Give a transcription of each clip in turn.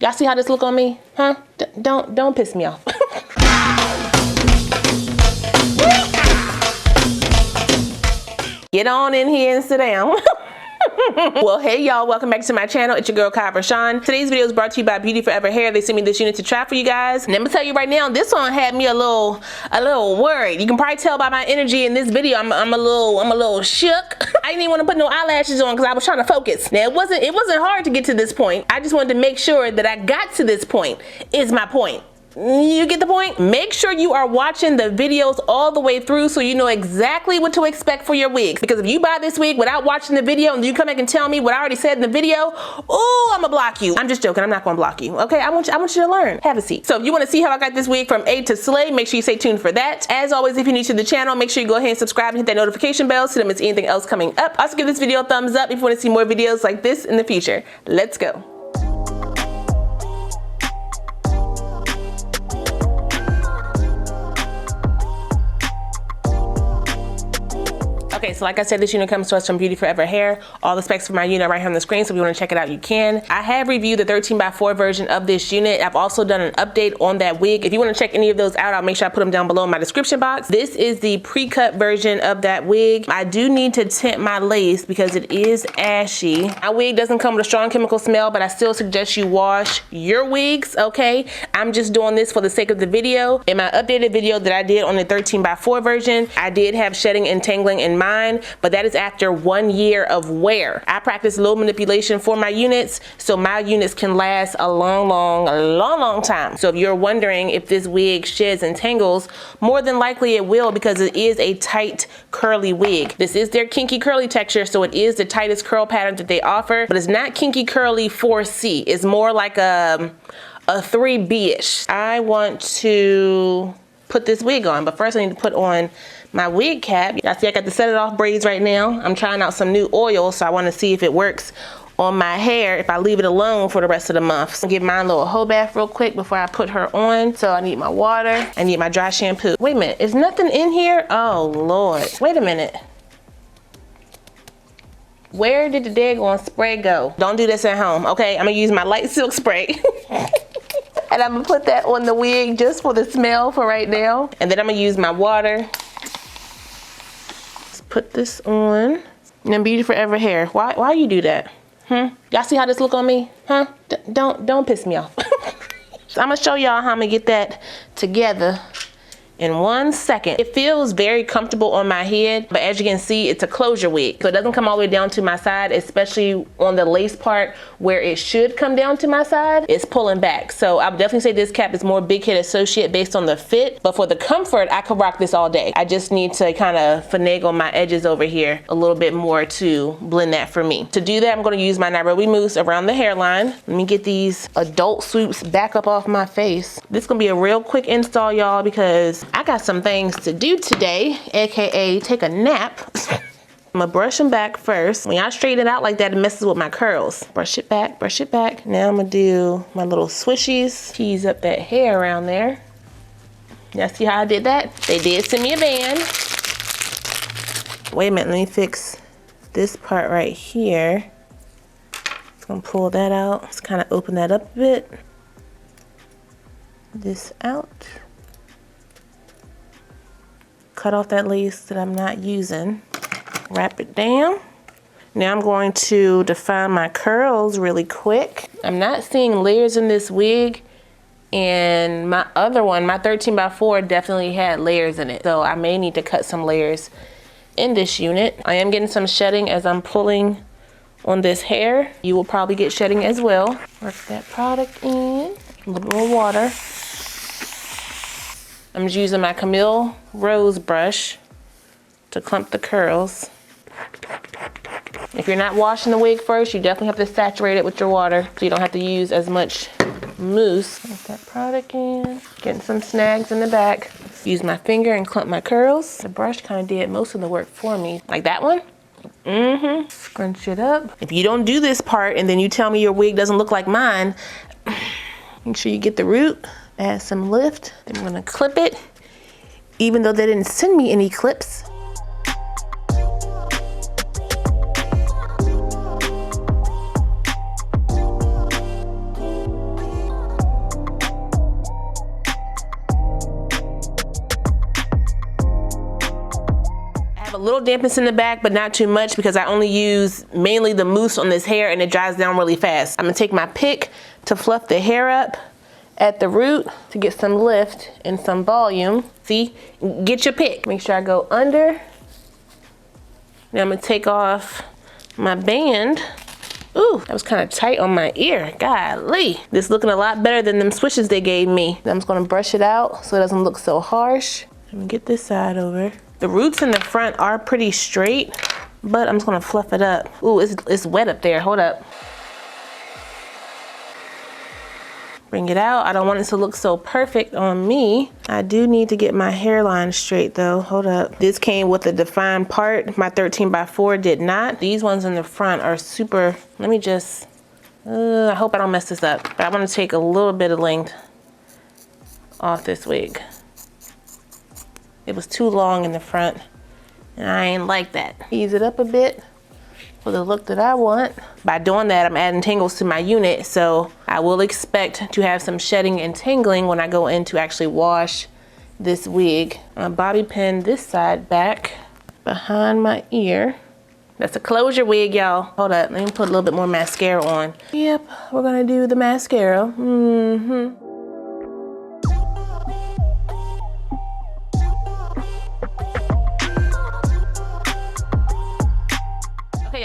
Y'all see how this look on me? Huh? Don't piss me off. Get on in here and sit down. Well, hey y'all, welcome back to my channel. It's your girl KIERASHon. Today's video is brought to you by BeautyForeverHair. They sent me this unit to try for you guys. And I'm gonna tell you right now, this one had me a little worried. You can probably tell by my energy in this video, I'm a little shook. I didn't even want to put no eyelashes on because I was trying to focus. Now it wasn't hard to get to this point. I just wanted to make sure that I got to this point, is my point. You get the point? Make sure you are watching the videos all the way through so you know exactly what to expect for your wigs. Because if you buy this wig without watching the video and you come back and tell me what I already said in the video, ooh, I'm gonna block you. I'm just joking, I'm not gonna block you, okay? I want you to learn. Have a seat. So if you wanna see how I got this wig from A to Slay, make sure you stay tuned for that. As always, if you're new to the channel, make sure you go ahead and subscribe and hit that notification bell so you don't miss anything else coming up. Also give this video a thumbs up if you wanna see more videos like this in the future. Let's go. Okay, so like I said, this unit comes to us from BeautyForeverHair. All the specs for my unit are right here on the screen, so if you want to check it out, you can. I have reviewed the 13x4 version of this unit. I've also done an update on that wig. If you want to check any of those out, I'll make sure I put them down below in my description box. This is the pre-cut version of that wig. I do need to tint my lace because it is ashy. My wig doesn't come with a strong chemical smell, but I still suggest you wash your wigs, okay? I'm just doing this for the sake of the video. In my updated video that I did on the 13x4 version, I did have shedding and tangling in mind, but that is after 1 year of wear. I practice low manipulation for my units, so my units can last a long time. So if you're wondering if this wig sheds and tangles, more than likely it will, because it is a tight curly wig. This is their Kinky curly texture, so it is the tightest curl pattern that they offer, but it's not Kinky curly 4C. It's more like a 3B-ish. I want to put this wig on, but first I need to put on my wig cap. Y'all see I got the set it off braids right now. I'm trying out some new oil, so I want to see if it works on my hair if I leave it alone for the rest of the month. So I'll give mine a little whole bath real quick before I put her on. So I need my water, I need my dry shampoo. Wait a minute, is nothing in here? Oh Lord, wait a minute. Where did the daggone spray go? Don't do this at home, okay? I'm gonna use my light silk spray. And I'm gonna put that on the wig just for the smell for right now. And then I'm gonna use my water. Let's put this on. And then BeautyForeverHair. Why you do that? Y'all see how this look on me? Huh? Don't piss me off. So I'm gonna show y'all how I'm gonna get that together in 1 second. It feels very comfortable on my head, but as you can see, it's a closure wig. So it doesn't come all the way down to my side, especially on the lace part where it should come down to my side. It's pulling back. So I would definitely say this cap is more big head associate based on the fit, but for the comfort, I could rock this all day. I just need to kind of finagle my edges over here a little bit more to blend that for me. To do that, I'm gonna use my Nairobi mousse around the hairline. Let me get these adult swoops back up off my face. This is gonna be a real quick install, y'all, because I got some things to do today, aka take a nap. I'm gonna brush them back first. When y'all straighten it out like that, it messes with my curls. Brush it back, brush it back. Now I'm gonna do my little swishies, tease up that hair around there. Y'all see how I did that? They did send me a band. Wait a minute, let me fix this part right here. Just gonna pull that out. Just kind of open that up a bit. This out. Cut off that lace that I'm not using. Wrap it down. Now I'm going to define my curls really quick. I'm not seeing layers in this wig, and my other one, my 13x4, definitely had layers in it. So I may need to cut some layers in this unit. I am getting some shedding as I'm pulling on this hair. You will probably get shedding as well. Work that product in, a little more water. I'm just using my Camille rose brush to clump the curls. If you're not washing the wig first, you definitely have to saturate it with your water so you don't have to use as much mousse. Put that product in, getting some snags in the back. Use my finger and clump my curls. The brush kind of did most of the work for me. Like that one? Scrunch it up. If you don't do this part and then you tell me your wig doesn't look like mine, make sure you get the root. Add some lift. Then I'm gonna clip it, even though they didn't send me any clips. little dampness in the back, but not too much because I only use mainly the mousse on this hair and it dries down really fast. I'm gonna take my pick to fluff the hair up at the root to get some lift and some volume. See, get your pick. Make sure I go under. Now I'm gonna take off my band. Ooh, that was kind of tight on my ear, golly. This is looking a lot better than them swishes they gave me. Then I'm just gonna brush it out so it doesn't look so harsh. Let me get this side over. The roots in the front are pretty straight, but I'm just gonna fluff it up. Ooh, it's wet up there, hold up. Bring it out. I don't want it to look so perfect on me. I do need to get my hairline straight though. Hold up. This came with a defined part. My 13x4 did not. These ones in the front are super, let me just, I hope I don't mess this up. But I want to take a little bit of length off this wig. It was too long in the front and I ain't like that. Ease it up a bit for the look that I want. By doing that, I'm adding tangles to my unit, so I will expect to have some shedding and tangling when I go in to actually wash this wig. I'm bobby pin this side back behind my ear. That's a closure wig, y'all. Hold up, let me put a little bit more mascara on. Yep, we're gonna do the mascara.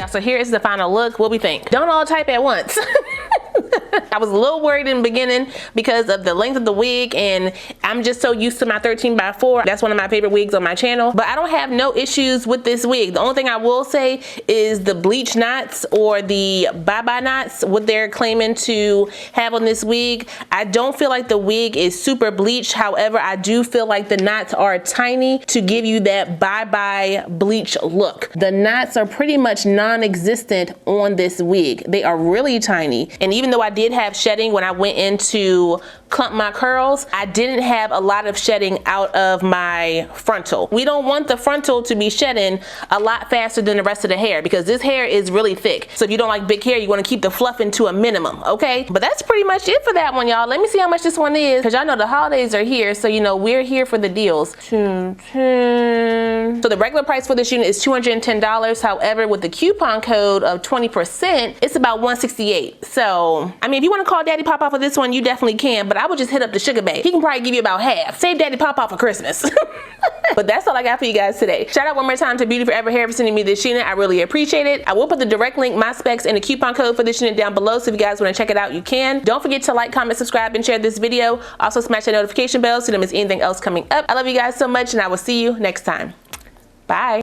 So here is the final look. What we think? Don't all type at once. I was a little worried in the beginning because of the length of the wig, and I'm just so used to my 13x4. That's one of my favorite wigs on my channel, but I don't have no issues with this wig. The only thing I will say is the bleach knots or the Byebye knots, what they're claiming to have on this wig. I don't feel like the wig is super bleached. However, I do feel like the knots are tiny to give you that Byebye bleach look. The knots are pretty much non-existent on this wig. They are really tiny, and even though I did have shedding when I went in to clump my curls, I didn't have a lot of shedding out of my frontal. We don't want the frontal to be shedding a lot faster than the rest of the hair because this hair is really thick. So if you don't like big hair, you want to keep the fluffing to a minimum, okay? But that's pretty much it for that one, y'all. Let me see how much this one is because y'all know the holidays are here, so you know we're here for the deals. So the regular price for this unit is $210. However, with the coupon code of 20%, it's about $168. So, I mean, if you want to call Daddy Papa for this one, you definitely can, but I would just hit up the Sugar Bae. He can probably give you about half. Save Daddy Papa for Christmas. But that's all I got for you guys today. Shout out one more time to BeautyForeverHair for sending me this unit. I really appreciate it. I will put the direct link, my specs, and the coupon code for this unit down below, so if you guys want to check it out, you can. Don't forget to like, comment, subscribe, and share this video. Also smash that notification bell so you don't miss anything else coming up. I love you guys so much, and I will see you next time. Bye.